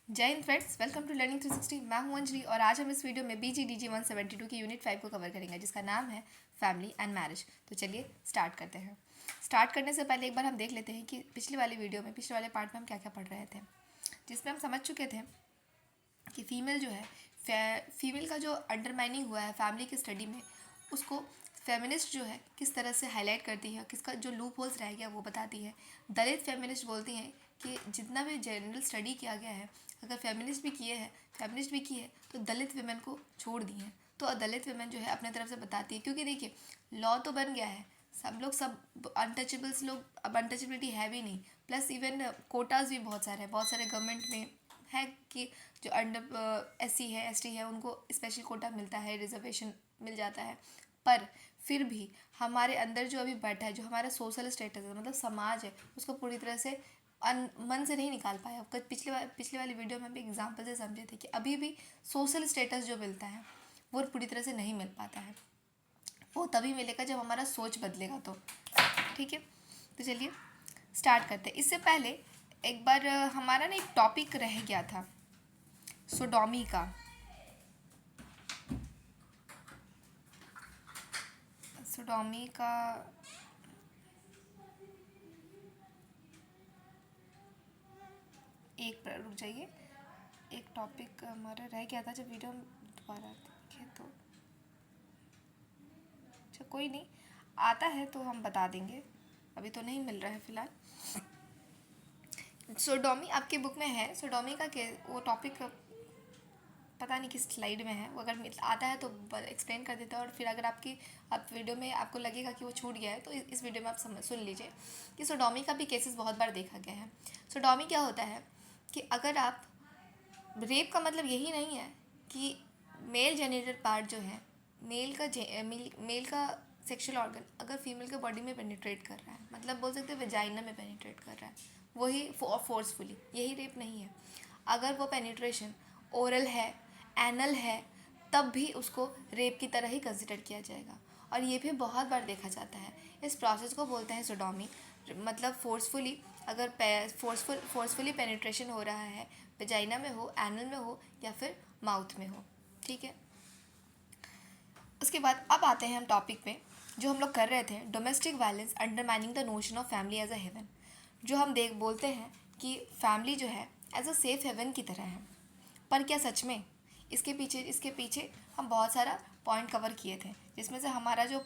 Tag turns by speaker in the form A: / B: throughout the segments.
A: जय हिंद friends, welcome to learning 360। मैं हूं अंजलि और आज हम इस वीडियो में BGDG 172 की यूनिट 5 को कवर करेंगे जिसका नाम है फैमिली एंड मैरिज। तो चलिए स्टार्ट करते हैं। स्टार्ट करने से पहले एक बार हम देख लेते हैं कि पिछले वाले पार्ट में हम क्या क्या पढ़ रहे थे, जिसमें हम समझ चुके थे कि फीमेल जो है, फीमेल का जो अंडरमाइनिंग हुआ है फैमिली की स्टडी में, उसको फेमिनिस्ट जो है किस तरह से हाईलाइट करती है, किसका जो लूप होल्स रह गया वो बताती है। दलित फेमिनिस्ट बोलती हैं कि जितना भी जनरल स्टडी किया गया है, अगर फेमिनिस्ट भी की है तो दलित विमेन को छोड़ दी है। तो दलित विमेन जो है अपने तरफ से बताती है, क्योंकि देखिए लॉ तो बन गया है, सब अनटचेबल्स लोग, अब अनटचेबिलिटी है भी नहीं। प्लस इवन कोटाज भी बहुत सारे गवर्नमेंट में है कि जो अंडर SC है ST है उनको स्पेशल कोटा मिलता है, रिजर्वेशन मिल जाता है। पर फिर भी हमारे अंदर जो अभी बैठा है, जो हमारा सोशल स्टेटस है, मतलब समाज है, उसको पूरी तरह से मन से नहीं निकाल पाया। पिछले वाली वीडियो में भी एग्जाम्पल से समझे थे कि अभी भी सोशल स्टेटस जो मिलता है वो पूरी तरह से नहीं मिल पाता है। वो तभी मिलेगा जब हमारा सोच बदलेगा। तो ठीक है, तो चलिए स्टार्ट करते हैं। इससे पहले एक बार हमारा ना एक टॉपिक रह गया था सोडोमी का। सोडोमी का रुक जाइए, एक टॉपिक हमारा रह गया था जब वीडियो हम दोबारा देखे तो। अच्छा कोई नहीं, आता है तो हम बता देंगे, अभी तो नहीं मिल रहा है फिलहाल। सोडोमी आपकी बुक में है, सोडोमी का वो टॉपिक पता नहीं किस स्लाइड में है, वो अगर आता है तो एक्सप्लेन कर देता है। और फिर अगर आप वीडियो में आपको लगेगा कि वो छूट गया है तो इस वीडियो में आप सुन लीजिए कि सोडोमी का भी केसेस बहुत बार देखा गया है। सोडोमी क्या होता है कि अगर आप, रेप का मतलब यही नहीं है कि मेल जेनिटल पार्ट जो है, मेल का सेक्सुअल ऑर्गन अगर फीमेल के बॉडी में पेनिट्रेट कर रहा है, मतलब बोल सकते हैं वेजाइना में पेनिट्रेट कर रहा है, वही फोर्सफुली, यही रेप नहीं है। अगर वो पेनिट्रेशन ओरल है, एनल है, तब भी उसको रेप की तरह ही कंसिडर किया जाएगा। और ये भी बहुत बार देखा जाता है। इस प्रोसेस को बोलते हैं सोडोमी, मतलब फोर्सफुली, अगर फोर्सफुली पेनिट्रेशन हो रहा है, वेजाइना में हो, एनल में हो या फिर माउथ में हो। ठीक है, उसके बाद अब आते हैं हम टॉपिक पे जो हम लोग कर रहे थे, domestic violence undermining the notion of family as a haven. जो हम बोलते हैं कि फैमिली जो है एज अ सेफ हेवन की तरह है। पर क्या सच में? इसके पीछे हम बहुत सारा पॉइंट कवर किए थे, जिसमें से हमारा जो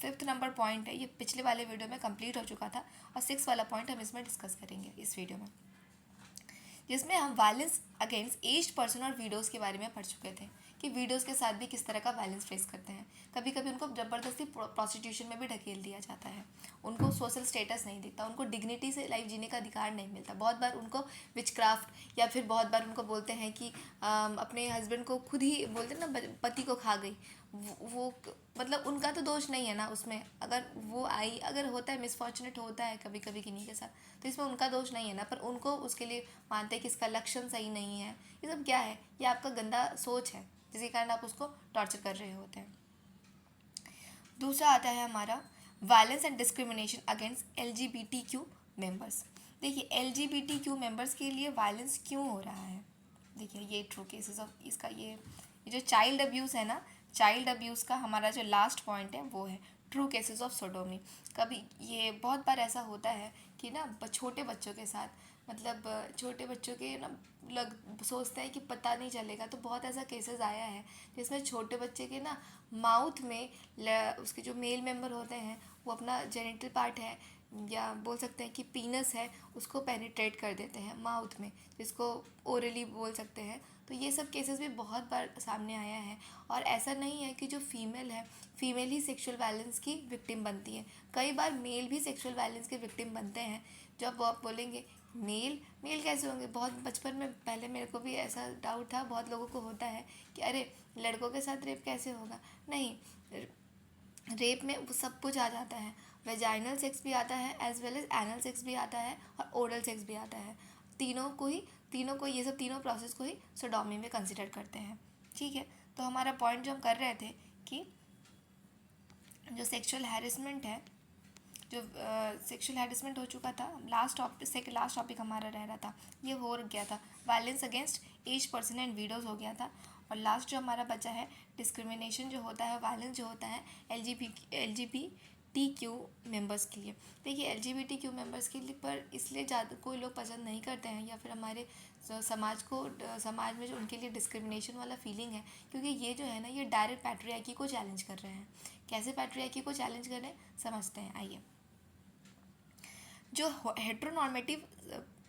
A: 5th नंबर पॉइंट है ये पिछले वाले वीडियो में कंप्लीट हो चुका था, और 6 वाला पॉइंट हम इसमें डिस्कस करेंगे इस वीडियो में, जिसमें हम वायलेंस अगेंस्ट एज्ड पर्सन और वीडोज़ के बारे में पढ़ चुके थे कि वीडोज़ के साथ भी किस तरह का वायलेंस फेस करते हैं। कभी कभी उनको ज़बरदस्ती प्रोस्टिट्यूशन में भी ढकेल दिया जाता है, उनको सोशल स्टेटस नहीं दिखता, उनको डिग्निटी से लाइफ जीने का अधिकार नहीं मिलता। बहुत बार उनको विचक्राफ्ट, या फिर बहुत बार उनको बोलते हैं कि अपने हस्बैंड को खुद ही बोलते हैं ना, पति को खा गई। वो मतलब उनका तो दोष नहीं है ना उसमें, अगर वो आई, अगर होता है, मिसफॉर्चुनेट होता है कभी कभी किन्हीं के साथ, तो इसमें उनका दोष नहीं है ना, पर उनको उसके लिए मानते हैं कि इसका लक्षण सही नहीं है। ये सब क्या है? ये आपका गंदा सोच है जिसके कारण आप उसको टॉर्चर कर रहे होते हैं। दूसरा आता है हमारा violence and discrimination against LGBTQ members. देखिए LGBTQ मेंबर्स के लिए वायलेंस क्यों हो रहा है? देखिए ये ट्रू केसेस ऑफ इसका, ये जो चाइल्ड अब्यूज़ है ना, चाइल्ड अब्यूज़ का हमारा जो लास्ट पॉइंट है वो है ट्रू केसेस ऑफ सोडोमी। कभी ये बहुत बार ऐसा होता है कि ना छोटे बच्चों के साथ, मतलब छोटे बच्चों के ना सोचते हैं कि पता नहीं चलेगा, तो बहुत ऐसा केसेस आया है जिसमें छोटे बच्चे के ना माउथ में उसके जो मेल मेंबर होते हैं वो अपना जेनिटल पार्ट है, या बोल सकते हैं कि पीनस है, उसको पेनिट्रेट कर देते हैं माउथ में, जिसको ओरली बोल सकते हैं। तो ये सब केसेस भी बहुत बार सामने आया है। और ऐसा नहीं है कि जो फीमेल है, फीमेल ही सेक्सुअल वायलेंस की विक्टिम बनती है, कई बार मेल भी सेक्सुअल वायलेंस के विक्टिम बनते हैं। जब आप बोलेंगे मेल मेल कैसे होंगे, बहुत बचपन में पहले मेरे को भी ऐसा डाउट था, बहुत लोगों को होता है कि अरे लड़कों के साथ रेप कैसे होगा। नहीं, रेप में वो सब कुछ आ जाता है, वेजाइनल सेक्स भी आता है, as well as anal sex भी आता है, और ओरल सेक्स भी आता है। तीनों को ये सब तीनों प्रोसेस को ही सोडोमी में कंसिडर करते हैं। ठीक है, तो हमारा पॉइंट जो हम कर रहे थे कि जो सेक्सुअल हैरेसमेंट है जो सेक्सुअल हैरेसमेंट हो चुका था, लास्ट टॉपिक हमारा रह रहा था, ये हो गया था violence against age person and widows हो गया था। और लास्ट जो हमारा बचा है डिस्क्रिमिनेशन जो होता है, वायलेंस जो होता है LGBTQ मेंबर्स के लिए। देखिए LGBTQ मेंबर्स के लिए पर इसलिए ज़्यादा कोई लोग पसंद नहीं करते हैं, या फिर हमारे समाज में जो उनके लिए डिस्क्रिमिनेशन वाला फीलिंग है, क्योंकि ये जो है ना, ये डायरेक्ट पैट्रियार्की को चैलेंज कर रहे हैं। कैसे पैट्रियार्की को चैलेंज कर रहे हैं समझते हैं, आइए। जो हेट्रोनॉर्मेटिव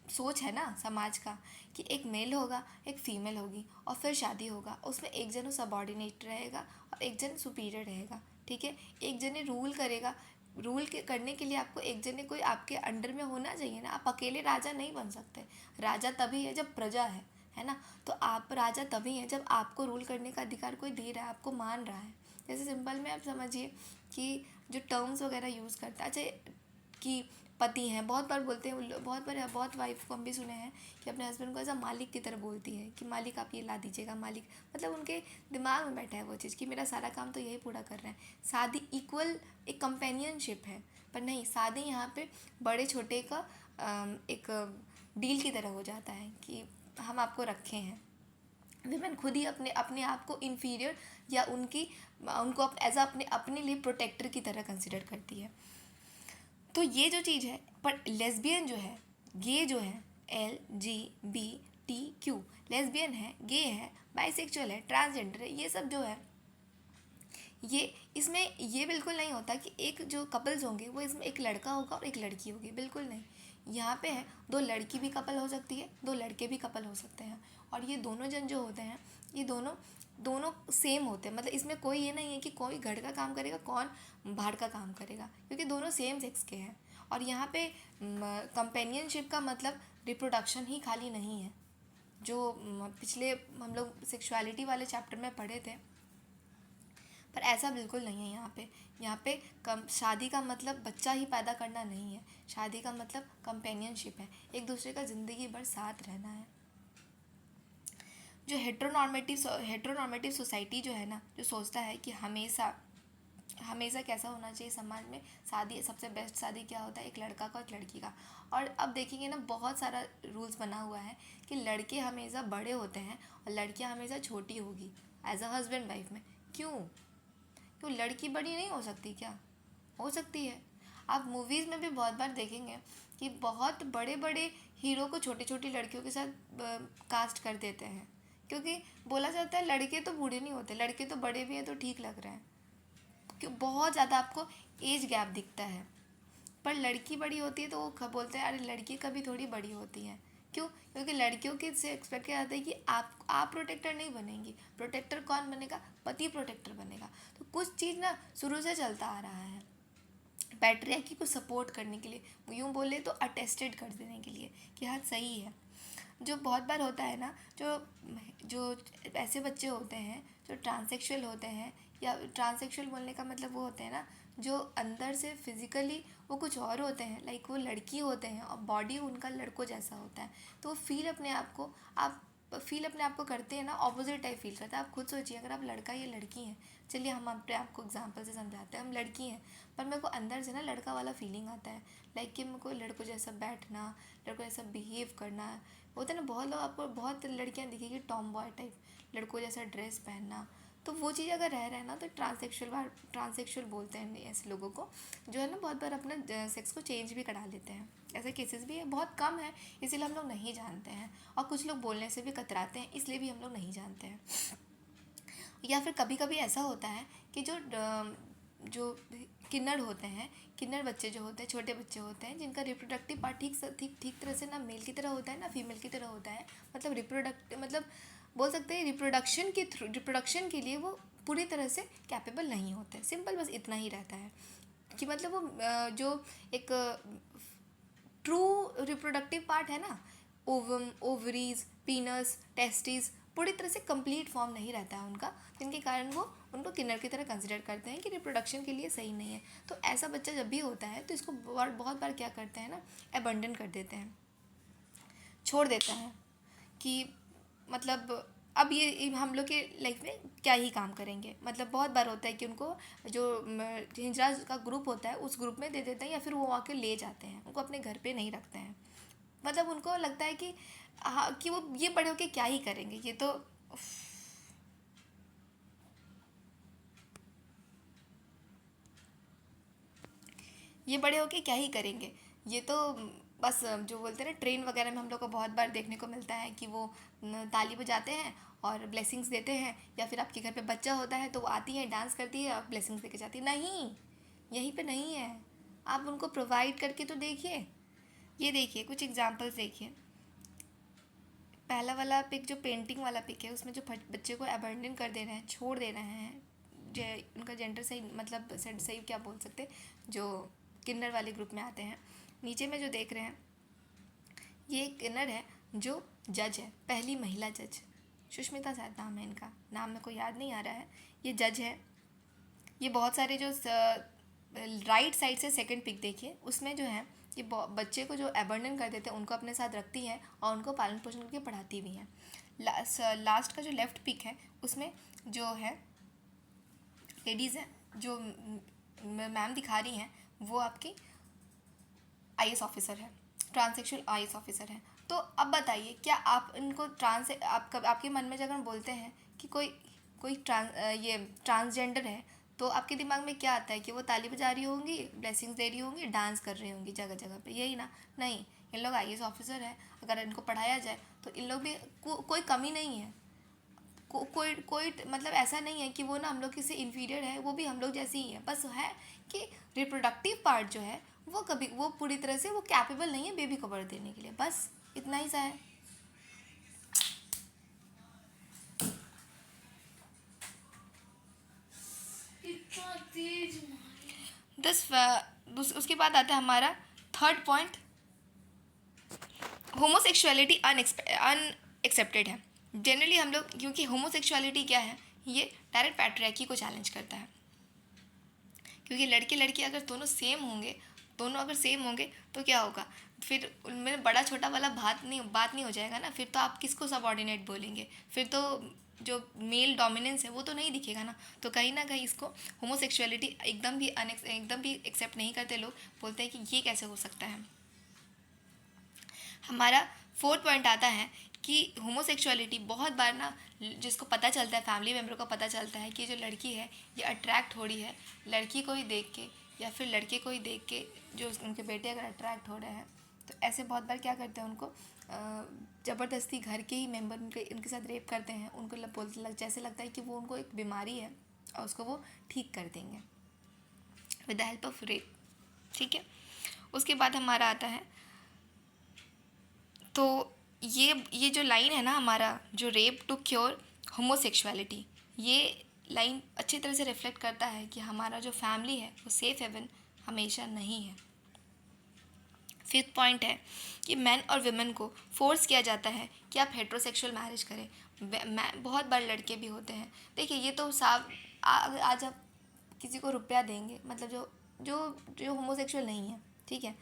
A: सोच है ना समाज का, कि एक मेल होगा, एक फीमेल होगी, और फिर शादी होगा, उसमें एक जन सबॉर्डिनेट रहेगा और एक जन सुपीरियर रहेगा, ठीक है। एक जने रूल करेगा, करने के लिए आपको एक जने कोई आपके अंडर में होना चाहिए ना। आप अकेले राजा नहीं बन सकते। राजा तभी है जब प्रजा है ना। तो आप राजा तभी हैं जब आपको रूल करने का अधिकार कोई दे रहा है, आपको मान रहा है। जैसे सिंपल में आप समझिए कि जो टर्म्स वगैरह यूज़ करता है, अच्छा कि पति हैं, बहुत बार बोलते हैं, बहुत वाइफ को हम भी सुने हैं कि अपने हस्बैंड को ऐसा मालिक की तरह बोलती है कि मालिक आप ये ला दीजिएगा, मालिक, मतलब उनके दिमाग में बैठा है वो चीज़ कि मेरा सारा काम तो यही पूरा कर रहे हैं। शादी इक्वल एक कंपेनियनशिप है, पर नहीं, शादी यहाँ पे बड़े छोटे का एक डील की तरह हो जाता है कि हम आपको रखे हैं। विमेन खुद ही अपने अपने आप को इन्फीरियर या उनको एज अपने लिए प्रोटेक्टर की तरह कंसिडर करती है। तो ये जो चीज़ है, पर लेस्बियन जो है, गे जो है, LGBTQ, लेस्बियन है, गे है, बाइसेक्चुअल है, ट्रांसजेंडर है, ये सब जो है, ये इसमें ये बिल्कुल नहीं होता कि एक जो कपल्स होंगे वो इसमें एक लड़का होगा और एक लड़की होगी, बिल्कुल नहीं। यहाँ पे है दो लड़की भी कपल हो सकती है, दो लड़के भी कपल हो सकते हैं, और ये दोनों जन जो होते हैं, ये दोनों दोनों सेम होते हैं। मतलब इसमें कोई ये नहीं है कि कोई घर का काम करेगा, कौन बाहर का काम करेगा, क्योंकि दोनों सेम सेक्स के हैं। और यहाँ पे कंपेनियनशिप का मतलब रिप्रोडक्शन ही खाली नहीं है, जो पिछले हम लोग सेक्सुअलिटी वाले चैप्टर में पढ़े थे, पर ऐसा बिल्कुल नहीं है यहाँ पे। यहाँ पे शादी का मतलब बच्चा ही पैदा करना नहीं है, शादी का मतलब कंपेनियनशिप है, एक दूसरे का ज़िंदगी भर साथ रहना है। जो हेट्रोनॉर्मेटिव सोसाइटी जो है ना, जो सोचता है कि हमेशा कैसा होना चाहिए समाज में, शादी सबसे बेस्ट शादी क्या होता है, एक लड़का का और एक लड़की का। और अब देखेंगे ना, बहुत सारा रूल्स बना हुआ है कि लड़के हमेशा बड़े होते हैं और लड़कियां हमेशा छोटी होगी एज अ हस्बैंड वाइफ में। क्यों लड़की बड़ी नहीं हो सकती क्या? हो सकती है। आप मूवीज़ में भी बहुत बार देखेंगे कि बहुत बड़े बड़े हीरो को छोटी छोटी लड़कियों के साथ कास्ट कर देते हैं, क्योंकि बोला जाता है लड़के तो बूढ़े नहीं होते, लड़के तो बड़े भी हैं तो ठीक लग रहे हैं, क्यों बहुत ज़्यादा आपको एज गैप दिखता है। पर लड़की बड़ी होती है तो वो बोलते हैं अरे लड़की कभी थोड़ी बड़ी होती है। क्यों? क्योंकि लड़कियों के से एक्सपेक्ट किया जाता है कि आप प्रोटेक्टर नहीं बनेंगी। प्रोटेक्टर कौन बनेगा? पति प्रोटेक्टर बनेगा। तो कुछ चीज़ ना शुरू से चलता आ रहा है पैट्रियार्की को सपोर्ट करने के लिए, यूँ बोले तो अटेस्टेड कर देने के लिए कि हाँ सही है। जो बहुत बार होता है ना, जो ऐसे बच्चे होते हैं जो ट्रांसेक्सुअल होते हैं, या ट्रांसेक्सुअल बोलने का मतलब वो होते हैं ना जो अंदर से फिज़िकली वो कुछ और होते हैं, लाइक वो लड़की होते हैं और बॉडी उनका लड़कों जैसा होता है, तो वो फील अपने आप को करते हैं ना, ऑपोजिट टाइप फील करते हैं। आप खुद सोचिए, अगर आप लड़का या लड़की हैं, चलिए हम अपने आपको एग्जांपल से समझाते हैं, हम लड़की हैं पर मेरे को अंदर से ना लड़का वाला फीलिंग आता है, लाइक कि मेरे को लड़कों जैसा बैठना, लड़कों जैसा बिहेव करना होता है ना। बहुत लोग, आपको बहुत लड़कियां दिखेगी टॉम बॉय टाइप, लड़कों जैसा ड्रेस पहनना, तो वो चीज़ अगर रह रहा है ना तो ट्रांसेक्सुअल बोलते हैं ऐसे लोगों को, जो है ना बहुत बार अपना सेक्स को चेंज भी करा लेते हैं। ऐसे केसेस भी है, बहुत कम है इसीलिए हम लोग नहीं जानते हैं, और कुछ लोग बोलने से भी कतराते हैं इसलिए भी हम लोग नहीं जानते हैं। या फिर कभी कभी ऐसा होता है कि जो किन्नर होते हैं, किन्नर बच्चे जो होते हैं, छोटे बच्चे होते हैं जिनका रिप्रोडक्टिव पार्ट ठीक तरह से ना मेल की तरह होता है ना फीमेल की तरह होता है, मतलब बोल सकते हैं रिप्रोडक्शन के लिए वो पूरी तरह से कैपेबल नहीं होते। सिंपल बस इतना ही रहता है कि मतलब वो जो एक ट्रू रिप्रोडक्टिव पार्ट है ना, ओवम, ओवरीज, पीनस, टेस्टिस पूरी तरह से कंप्लीट फॉर्म नहीं रहता है उनका, जिनके कारण वो उनको किन्नर की तरह कंसिडर करते हैं कि रिप्रोडक्शन के लिए सही नहीं है। तो ऐसा बच्चा जब भी होता है तो इसको बहुत बार क्या करते हैं ना, अबंडन कर देते हैं, छोड़ देते हैं कि मतलब अब ये हम लोग के लाइफ में क्या ही काम करेंगे, मतलब बहुत बार होता है कि उनको जो हिजड़ा का ग्रुप होता है उस ग्रुप में दे देते हैं, या फिर वो आके ले जाते हैं, उनको अपने घर पे नहीं रखते हैं। मतलब उनको लगता है कि हाँ, कि वो ये बड़े होके क्या ही करेंगे, ये तो ये बड़े होके क्या ही करेंगे, ये तो बस जो बोलते हैं ना, ट्रेन वगैरह में हम लोग को बहुत बार देखने को मिलता है कि वो ताली बजाते हैं और ब्लेसिंग्स देते हैं, या फिर आपके घर पे बच्चा होता है तो वो आती है, डांस करती है और ब्लेसिंग्स देके जाती है। नहीं, यहीं पे नहीं है। आप उनको प्रोवाइड करके तो देखिए। ये देखिए कुछ एग्जांपल्स देखिए। पहला वाला पिक, जो पेंटिंग वाला पिक है, उसमें जो बच्चे को अबैंडन कर दे रहे हैं, छोड़ दे रहे हैं, जो उनका जेंडर सही, मतलब सही क्या बोल सकते, जो किन्नर वाले ग्रुप में आते हैं। नीचे में जो देख रहे हैं, ये एक किन्नर है जो जज है, पहली महिला जज, सुष्मिता शायद नाम है इनका, नाम मेरे को याद नहीं आ रहा है। ये जज है। ये बहुत सारे जो राइट साइड से सेकंड पिक देखिए, उसमें जो है ये बच्चे को जो अबंडन कर देते हैं उनको अपने साथ रखती हैं और उनको पालन पोषण करके पढ़ाती भी हैं। लास्ट का जो लेफ्ट पिक है उसमें जो है लेडीज़ हैं, जो मैम दिखा रही हैं, वो आपकी आईएएस ऑफिसर है, ट्रांससेक्सुअल आईएएस ऑफिसर है। तो अब बताइए, क्या आप इनको आपके मन में जब हम बोलते हैं कि कोई ये ट्रांसजेंडर है, तो आपके दिमाग में क्या आता है कि वो ताली बजा रही होंगी, ब्लेसिंग्स दे रही होंगी, डांस कर रही होंगी जगह जगह पे, यही ना? नहीं, इन लोग आईएएस ऑफिसर है। अगर इनको पढ़ाया जाए तो इन लोग भी कोई कमी नहीं है। कोई मतलब ऐसा नहीं है कि वो ना हम लोग से इन्फीरियर है, वो भी हम लोग जैसे ही है। बस है कि रिप्रोडक्टिव पार्ट जो है वो पूरी तरह से वो कैपेबल नहीं है बेबी को बर्थ देने के लिए, बस इतना ही सा है। उसके बाद आता है हमारा थर्ड पॉइंट, होमोसेक्सुअलिटी अनएक्सेप्टेड है। जनरली हम लोग, क्योंकि होमोसेक्सुअलिटी क्या है, ये डायरेक्ट पैट्रियार्की को चैलेंज करता है। क्योंकि लड़के लड़की अगर दोनों सेम होंगे, दोनों अगर सेम होंगे तो क्या होगा, फिर उनमें बड़ा छोटा वाला बात नहीं हो जाएगा ना। फिर तो आप किसको सबऑर्डिनेट बोलेंगे, फिर तो जो मेल डोमिनेंस है वो तो नहीं दिखेगा ना। तो कहीं ना कहीं इसको होमोसेक्सुअलिटी एकदम भी एक्सेप्ट नहीं करते लोग, बोलते हैं कि ये कैसे हो सकता है। हमारा फोर्थ पॉइंट आता है कि होमोसेक्सुअलिटी बहुत बार ना, जिसको पता चलता है, फैमिली मेम्बर को पता चलता है कि जो लड़की है ये अट्रैक्ट हो रही है लड़की को ही देख के, या फिर लड़के को ही देख के, जो उनके बेटे अगर अट्रैक्ट हो रहे हैं, तो ऐसे बहुत बार क्या करते हैं, उनको ज़बरदस्ती घर के ही मेम्बर उनके साथ रेप करते हैं। उनको जैसे लगता है कि वो उनको एक बीमारी है और उसको वो ठीक कर देंगे with the help of rape. ठीक है। उसके बाद हमारा आता है, तो ये जो लाइन है ना हमारा, जो रेप टू क्योर होमोसेक्सुअलिटी, ये लाइन अच्छी तरह से रिफ्लेक्ट करता है कि हमारा जो फैमिली है वो सेफ हेवन हमेशा नहीं है। फिफ्थ पॉइंट है कि मैन और वुमेन को फोर्स किया जाता है कि आप हेट्रोसेक्सुअल मैरिज करें। बहुत बार लड़के भी होते हैं, देखिए ये तो साफ, आज आप किसी को रुपया देंगे, मतलब जो जो जो होमोसेक्सुअल नहीं है, ठीक है,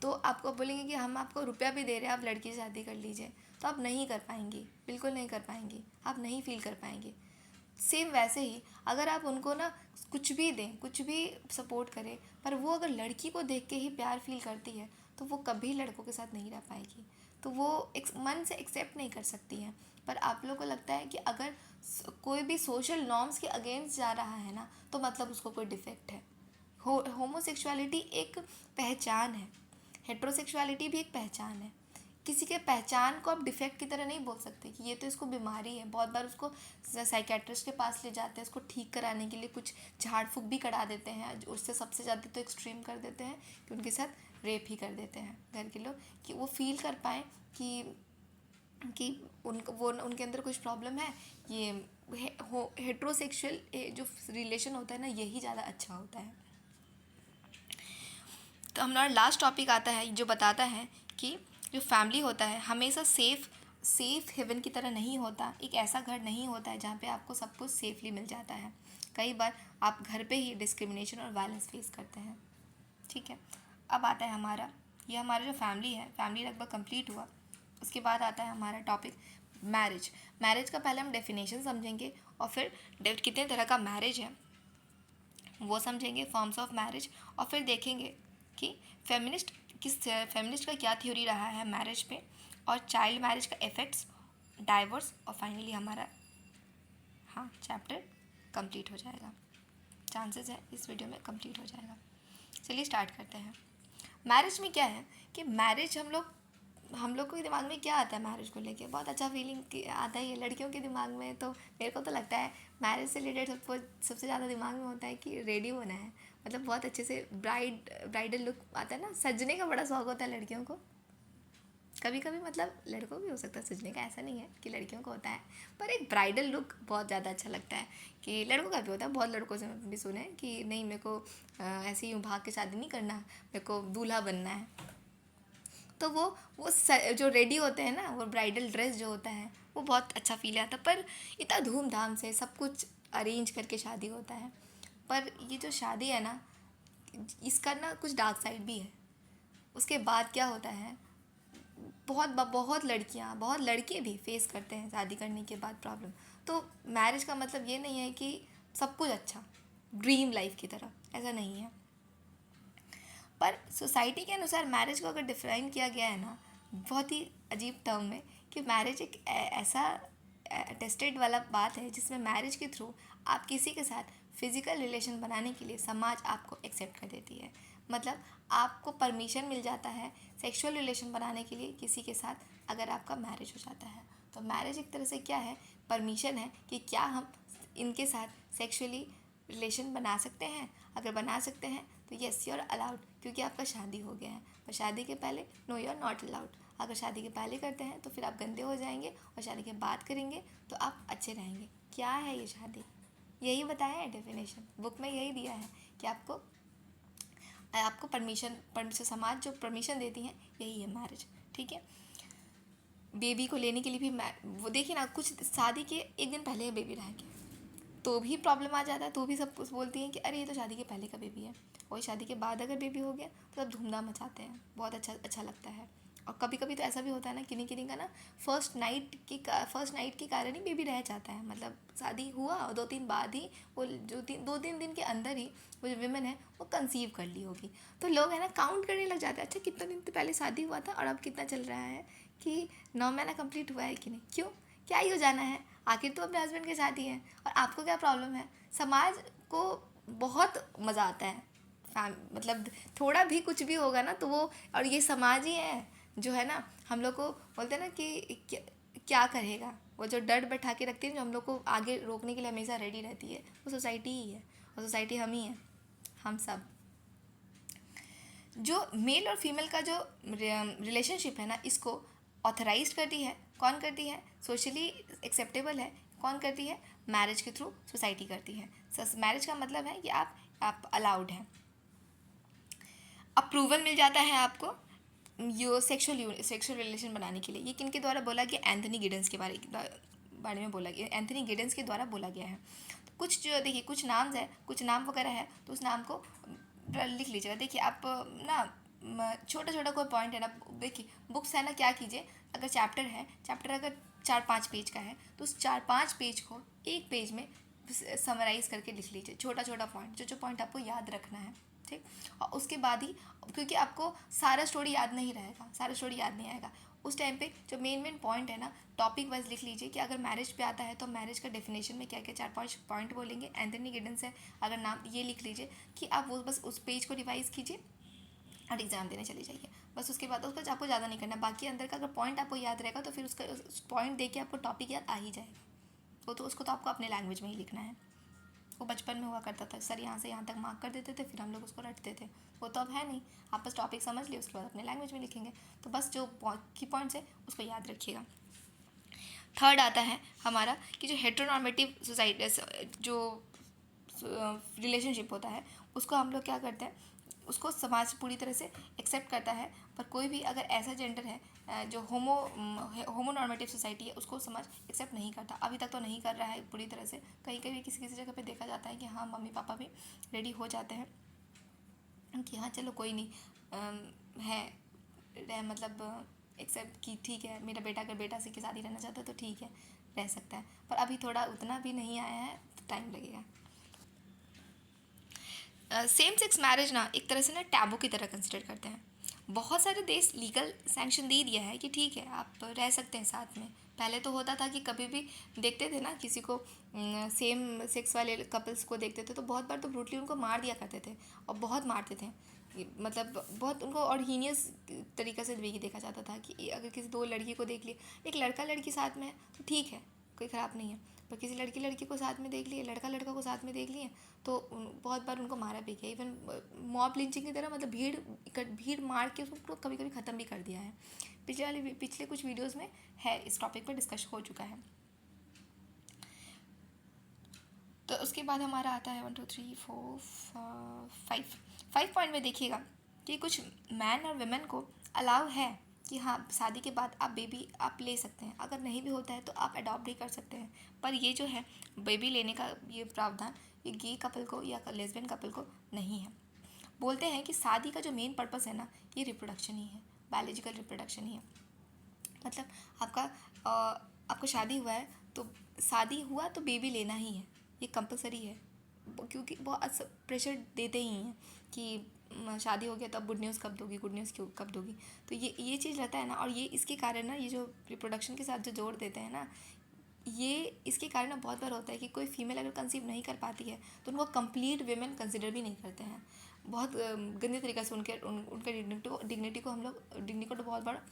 A: तो आपको बोलेंगे कि हम आपको रुपया भी दे रहे हैं, आप लड़की से शादी कर लीजिए, तो आप नहीं कर पाएंगी, बिल्कुल नहीं कर पाएंगी, आप नहीं फील कर पाएंगे। सेम वैसे ही अगर आप उनको ना कुछ भी दें, कुछ भी सपोर्ट करें, पर वो अगर लड़की को देख के ही प्यार फील करती है, तो वो कभी लड़कों के साथ नहीं रह पाएगी, तो वो मन से एक्सेप्ट नहीं कर सकती है। पर आप लोगों को लगता है कि अगर कोई भी सोशल नॉर्म्स के अगेंस्ट जा रहा है ना, तो मतलब उसको कोई डिफेक्ट है। होमोसेक्सुअलिटी एक पहचान है, हेट्रोसेक्सुअलिटी भी एक पहचान है। किसी के पहचान को आप डिफेक्ट की तरह नहीं बोल सकते कि ये तो इसको बीमारी है। बहुत बार उसको साइकेट्रिस्ट के पास ले जाते हैं, उसको ठीक कराने के लिए कुछ झाड़ फूक भी करा देते हैं, उससे सबसे ज़्यादा तो एक्सट्रीम कर देते हैं कि उनके साथ रेप ही कर देते हैं घर के लोग, कि वो फील कर पाएँ कि उनके अंदर कुछ प्रॉब्लम है। ये हेट्रोसेक्सुअल जो रिलेशन होता है ना, यही ज़्यादा अच्छा होता है। तो हमारा लास्ट टॉपिक आता है जो बताता है कि जो फैमिली होता है हमेशा सेफ हेवन की तरह नहीं होता, एक ऐसा घर नहीं होता है जहाँ पे आपको सब कुछ सेफली मिल जाता है। कई बार आप घर पे ही डिस्क्रिमिनेशन और वायलेंस फेस करते हैं। ठीक है। अब आता है हमारा जो फैमिली है, फैमिली लगभग कंप्लीट हुआ। उसके बाद आता है हमारा टॉपिक मैरिज, मैरिज का पहले हम डेफिनेशन समझेंगे और फिर कितने तरह का मैरिज है वो समझेंगे, फॉर्म्स ऑफ मैरिज, और फिर देखेंगे कि फेमिनिस्ट का क्या थ्योरी रहा है मैरिज पे, और चाइल्ड मैरिज का इफ़ेक्ट्स, डाइवोर्स, और फाइनली हमारा चैप्टर कंप्लीट हो जाएगा। चांसेस है इस वीडियो में कंप्लीट हो जाएगा। चलिए स्टार्ट करते हैं। मैरिज में क्या है कि मैरिज हम लोग के दिमाग में क्या आता है मैरिज को लेके, बहुत अच्छा फीलिंग आता है ये लड़कियों के दिमाग में। तो मेरे को तो लगता है मैरिज से रिलेटेड सबसे ज़्यादा दिमाग में होता है कि रेडी होना है, मतलब बहुत अच्छे से ब्राइडल लुक आता है ना, सजने का बड़ा शौक होता है लड़कियों को। कभी कभी मतलब लड़कों भी हो सकता है सजने का, ऐसा नहीं है कि लड़कियों को होता है, पर एक ब्राइडल लुक बहुत ज़्यादा अच्छा लगता है कि लड़कों का भी होता है। बहुत लड़कों से भी सुने हैं कि नहीं मेरे को ऐसे ही भाग के शादी नहीं करना, मेरे को दूल्हा बनना है। तो वो जो रेडी होते हैं ना, वो ब्राइडल ड्रेस जो होता है वो बहुत अच्छा फील आता है। पर इतना धूमधाम से सब कुछ अरेंज करके शादी होता है, पर ये जो शादी है ना, इसका ना कुछ डार्क साइड भी है। उसके बाद क्या होता है, बहुत लड़कियां, बहुत लड़के भी फेस करते हैं शादी करने के बाद प्रॉब्लम। तो मैरिज का मतलब ये नहीं है कि सब कुछ अच्छा ड्रीम लाइफ की तरह, ऐसा नहीं है। पर सोसाइटी के अनुसार मैरिज को अगर डिफाइन किया गया है ना बहुत ही अजीब टर्म में, कि मैरिज एक ऐसा टेस्टेड वाला बात है जिसमें मैरिज के थ्रू आप किसी के साथ फिजिकल रिलेशन बनाने के लिए समाज आपको एक्सेप्ट कर देती है। मतलब आपको परमिशन मिल जाता है सेक्सुअल रिलेशन बनाने के लिए किसी के साथ, अगर आपका मैरिज हो जाता है। तो मैरिज एक तरह से क्या है, परमिशन है कि क्या हम इनके साथ सेक्सुअली रिलेशन बना सकते हैं। अगर बना सकते हैं तो येस यू आर अलाउड, क्योंकि आपका शादी हो गया है। पर शादी के पहले no you are not allowed. अगर शादी के पहले करते हैं तो फिर आप गंदे हो जाएंगे, और शादी के बाद करेंगे तो आप अच्छे रहेंगे। क्या है ये शादी, यही बताया है डेफिनेशन, बुक में यही दिया है कि आपको परमिशन समाज जो परमिशन देती हैं यही है मैरिज। ठीक है, बेबी को लेने के लिए भी वो देखिए ना, कुछ शादी के एक दिन पहले बेबी रह गया तो भी प्रॉब्लम आ जाता है, तो भी सब कुछ बोलती हैं कि अरे ये तो शादी के पहले का बेबी है। वही शादी के बाद अगर बेबी हो गया तो सब धूमधाम मचाते हैं, बहुत अच्छा लगता है। और कभी कभी तो ऐसा भी होता है ना, किन्हीं का ना फर्स्ट नाइट के कारण ही बेबी रह जाता है। मतलब शादी हुआ और 2-3 बाद ही वो जो 2-3 दिन के अंदर ही वो जो विमेन है वो कंसीव कर ली होगी। तो लोग है ना काउंट करने लग जाते हैं, अच्छा कितना दिन पहले शादी हुआ था और अब कितना चल रहा है, कि 9 महीना कंप्लीट हुआ है कि नहीं। क्यों, क्या ही हो जाना है, आखिर तो अपने हस्बैंड के साथ ही है, और आपको क्या प्रॉब्लम है। समाज को बहुत मज़ा आता है मतलब थोड़ा भी कुछ भी होगा ना तो वो, और ये समाज ही है जो है ना हम लोग को बोलते हैं ना कि क्या करेगा, वो जो डर बैठा के रखती है, जो हम लोग को आगे रोकने के लिए हमेशा रेडी रहती है, वो सोसाइटी ही है। और सोसाइटी हम ही हैं, हम सब। जो मेल और फीमेल का जो रिलेशनशिप है ना, इसको ऑथराइज करती है, कौन करती है, सोशली एक्सेप्टेबल है, कौन करती है, मैरिज के थ्रू सोसाइटी करती है। मैरिज का मतलब है कि आप अलाउड हैं, अप्रूवल मिल जाता है आपको यो सेक्सुअल रिलेशन बनाने के लिए। ये किन के द्वारा बोला गया, एंथनी गिडेंस के बारे में बोला गया, एंथनी गिडेंस के द्वारा बोला गया है। तो कुछ जो देखिए कुछ नाम्स है, कुछ नाम वगैरह है, तो उस नाम को लिख लीजिएगा। देखिए आप ना छोटा छोटा कोई पॉइंट है ना, देखिए बुक्स है ना, क्या कीजिए, अगर चैप्टर अगर 4-5 पेज का है तो उस 4-5 पेज को एक पेज में समराइज़ करके लिख लीजिए, छोटा छोटा पॉइंट, जो पॉइंट आपको याद रखना है। ठीक, और उसके बाद ही, क्योंकि आपको सारा स्टोरी याद नहीं रहेगा, सारा स्टोरी याद नहीं आएगा, उस टाइम पे जो मेन पॉइंट है ना टॉपिक वाइज लिख लीजिए कि अगर मैरिज पे आता है तो मैरिज का डेफिनेशन में क्या क्या 4-5 पॉइंट बोलेंगे, एंथनी गिडेंस है अगर नाम, ये लिख लीजिए कि आप वो बस उस पेज को रिवाइज कीजिए और एग्ज़ाम देने चले जाइए। बस उसके बाद उसका आपको ज़्यादा नहीं करना, बाकी अंदर का अगर पॉइंट आपको याद रहेगा तो फिर उसका पॉइंट दे के आपको टॉपिक याद आ ही जाएगा। वो तो उसको तो आपको अपने लैंग्वेज में ही लिखना है। वो बचपन में हुआ करता था, सर यहाँ से यहाँ तक मार्क कर देते थे, फिर हम लोग उसको रटते थे। वो तो अब है नहीं, आप बस टॉपिक समझ लिए, उसके बाद अपने लैंग्वेज में लिखेंगे। तो बस जो की पॉइंट्स है उसको याद रखिएगा। थर्ड आता है हमारा कि जो हेटेरोनॉर्मेटिव सोसाइटी जो रिलेशनशिप होता है उसको हम लोग क्या करते हैं, उसको समाज पूरी तरह से एक्सेप्ट करता है। पर कोई भी अगर ऐसा जेंडर है जो होमोनॉर्मेटिव सोसाइटी है, उसको समाज एक्सेप्ट नहीं करता, अभी तक तो नहीं कर रहा है पूरी तरह से। कहीं कहीं किसी जगह पे देखा जाता है कि हाँ मम्मी पापा भी रेडी हो जाते हैं कि हाँ चलो कोई नहीं है मतलब एक्सेप्ट कि ठीक है मेरा बेटा अगर बेटा से की शादी रहना चाहता है तो ठीक है, रह सकता है, पर अभी थोड़ा उतना भी नहीं आया है तो टाइम लगेगा। सेम सेक्स मैरिज ना एक तरह से ना टैबू की तरह कंसिडर करते हैं। बहुत सारे देश लीगल सैंक्शन दे दिया है कि ठीक है आप रह सकते हैं साथ में। पहले तो होता था कि कभी भी देखते थे ना किसी को सेम सेक्स वाले कपल्स को देखते थे तो बहुत बार तो ब्रूटली उनको मार दिया करते थे, और बहुत मारते थे। मतलब बहुत उनको और हीनियस तरीक़े से भी देखा जाता था कि अगर किसी दो लड़की को देख लिया, एक लड़का लड़की साथ में है तो ठीक है, कोई ख़राब नहीं है, पर किसी लड़की लड़की को साथ में देख लिए, लड़का लड़का को साथ में देख लिए तो बहुत बार उनको मारा भी गया। इवन मॉब लिंचिंग की तरह, मतलब भीड़ मार के उसको कभी कभी ख़त्म भी कर दिया है। पिछले कुछ वीडियोज़ में है इस टॉपिक पर डिस्कस हो चुका है। तो उसके बाद हमारा आता है 1 2 3 4 5 पॉइंट में देखिएगा कि कुछ मैन और वुमेन को अलाउ है कि हाँ शादी के बाद आप बेबी आप ले सकते हैं, अगर नहीं भी होता है तो आप अडॉप्ट भी कर सकते हैं। पर ये जो है बेबी लेने का ये प्रावधान ये गे कपल को या लेस्बियन कपल को नहीं है। बोलते हैं कि शादी का जो मेन पर्पस है ना ये रिप्रोडक्शन ही है, बायोलॉजिकल रिप्रोडक्शन ही है। मतलब आपका शादी हुआ है तो शादी हुआ तो बेबी लेना ही है, ये कंपलसरी है। क्योंकि बहुत प्रेशर देते ही हैं कि शादी हो गया तो अब गुड न्यूज़ कब दोगी, गुड न्यूज़ क्यों कब दोगी। तो ये चीज़ रहता है ना, और ये इसके कारण ना ये जो रिप्रोडक्शन के साथ जो जोड़ देते हैं ना, ये इसके कारण ना बहुत बार होता है कि कोई फीमेल अगर कंसीव नहीं कर पाती है तो उनको कंप्लीट वीमेन कंसिडर भी नहीं करते हैं। बहुत गंदे तरीक़े से उनके डिग्निटी को हम लोग डिग्निटी को बहुत बार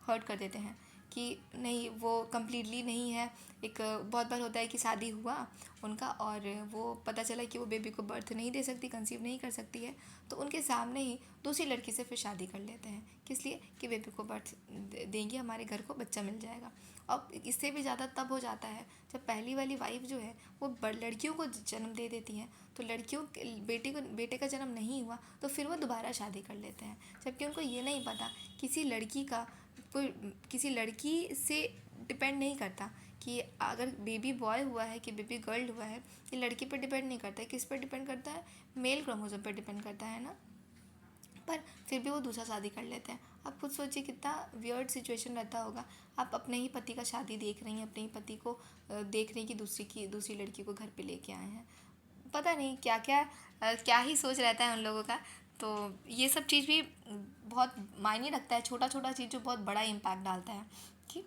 A: हर्ट कर देते हैं कि नहीं वो कम्प्लीटली नहीं है। एक बहुत बार होता है कि शादी हुआ उनका और वो पता चला कि वो बेबी को बर्थ नहीं दे सकती, कंसीव नहीं कर सकती है, तो उनके सामने ही दूसरी लड़की से फिर शादी कर लेते हैं। किस लिए कि बेबी को बर्थ देंगे, हमारे घर को बच्चा मिल जाएगा। अब इससे भी ज़्यादा तब हो जाता है जब पहली वाली वाइफ जो है वो लड़कियों को जन्म दे देती हैं, तो लड़कियों बेटे का जन्म नहीं हुआ तो फिर वो दोबारा शादी कर लेते हैं, जबकि उनको ये नहीं पता किसी लड़की का कोई किसी लड़की से डिपेंड नहीं करता कि अगर बेबी बॉय हुआ है कि बेबी गर्ल हुआ है, ये लड़की पर डिपेंड नहीं करता है। किस पर डिपेंड करता है? मेल क्रोमोसोम पर डिपेंड करता है ना। पर फिर भी वो दूसरा शादी कर लेते हैं। आप खुद सोचिए कितना वियर्ड सिचुएशन रहता होगा। आप अपने ही पति का शादी देख रही हैं, अपने ही पति को देख रही हैं कि दूसरी लड़की को घर पे लेके आए हैं। पता नहीं क्या क्या क्या ही सोच रहता है उन लोगों का। तो ये सब चीज़ भी बहुत मायने रखता है, छोटा छोटा चीज़ जो बहुत बड़ा इम्पैक्ट डालता है कि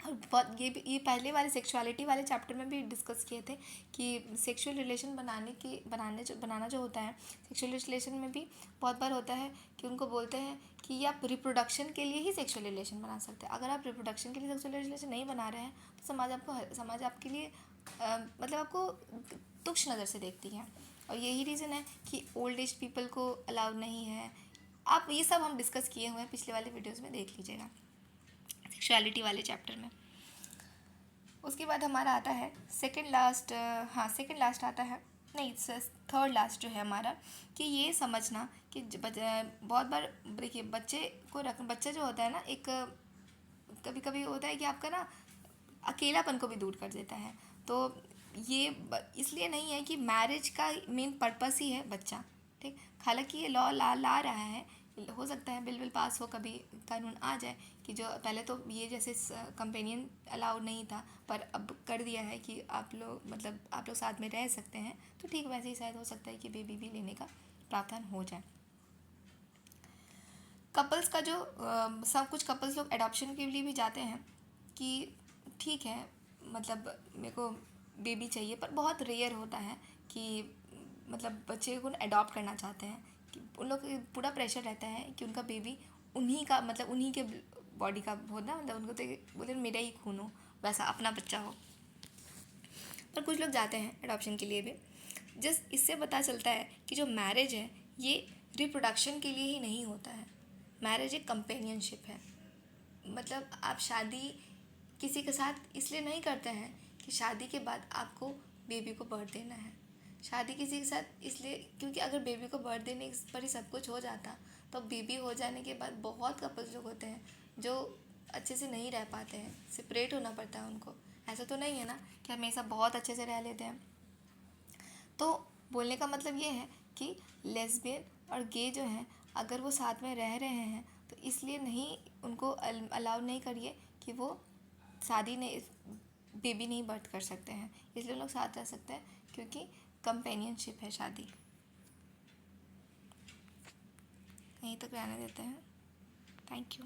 A: और बहुत ये पहले वाले सेक्सुअलिटी वाले चैप्टर में भी डिस्कस किए थे कि सेक्सुअल रिलेशन बनाना जो होता है, सेक्सुअल रिलेशन में भी बहुत बार होता है कि उनको बोलते हैं कि आप रिप्रोडक्शन के लिए ही सेक्सुअल रिलेशन बना सकते हैं। अगर आप रिप्रोडक्शन के लिए सेक्सुअल रिलेशन नहीं बना रहे हैं तो समाज आपके लिए मतलब आपको तुच्छ नज़र से देखती है। और यही रीज़न है कि ओल्ड एज पीपल को अलाउ नहीं है। आप ये सब हम डिस्कस किए हुए हैं पिछले वाले वीडियोज़ में, देख लीजिएगा सेक्सुअलिटी वाले चैप्टर में। उसके बाद हमारा आता है सेकंड लास्ट आता है, नहीं थर्ड लास्ट जो है हमारा, कि ये समझना कि बहुत बार देखिए बच्चा जो होता है ना, एक कभी कभी होता है कि आपका ना अकेलापन को भी दूर कर देता है। तो ये इसलिए नहीं है कि मैरिज का मेन पर्पस ही है बच्चा, ठीक। हालांकि ये लॉ ला रहा है, हो सकता है बिल पास हो, कभी कानून आ जाए कि जो पहले तो ये जैसे कंपेनियन अलाउड नहीं था पर अब कर दिया है कि आप लोग साथ में रह सकते हैं, तो ठीक वैसे ही शायद हो सकता है कि बेबी भी लेने का प्रावधान हो जाए। कपल्स का जो सब कुछ कपल्स लोग एडॉप्शन के लिए भी जाते हैं कि ठीक है मतलब मेरे को बेबी चाहिए, पर बहुत रेयर होता है कि मतलब बच्चे को एडॉप्ट करना चाहते हैं कि उन लोग पूरा प्रेशर रहता है कि उनका बेबी उन्हीं के बॉडी का हो ना, मतलब उनको तो बोलते मेरा ही खून हो, वैसा अपना बच्चा हो। पर कुछ लोग जाते हैं एडॉप्शन के लिए भी। जस्ट इससे पता चलता है कि जो मैरिज है ये रिप्रोडक्शन के लिए ही नहीं होता है। मैरिज एक कंपेनियनशिप है। मतलब आप शादी किसी के साथ इसलिए नहीं करते हैं कि शादी के बाद आपको बेबी को बर्थ देना है। शादी किसी के साथ इसलिए क्योंकि अगर बेबी को बर्थ देने पर ही सब कुछ हो जाता तो बेबी हो जाने के बाद बहुत कपल्स लोग होते हैं जो अच्छे से नहीं रह पाते हैं, सेपरेट होना पड़ता है उनको। ऐसा तो नहीं है ना कि हमेशा बहुत अच्छे से रह लेते हैं। तो बोलने का मतलब ये है कि लेस्बियन और गे जो हैं अगर वो साथ में रह रहे हैं तो इसलिए नहीं, उनको अलाउ नहीं करिए कि वो शादी नहीं, बेबी नहीं बर्थ कर सकते हैं। इसलिए लोग साथ रह सकते हैं क्योंकि कंपेनियनशिप है शादी। यहीं तक रहने देते हैं। Thank you.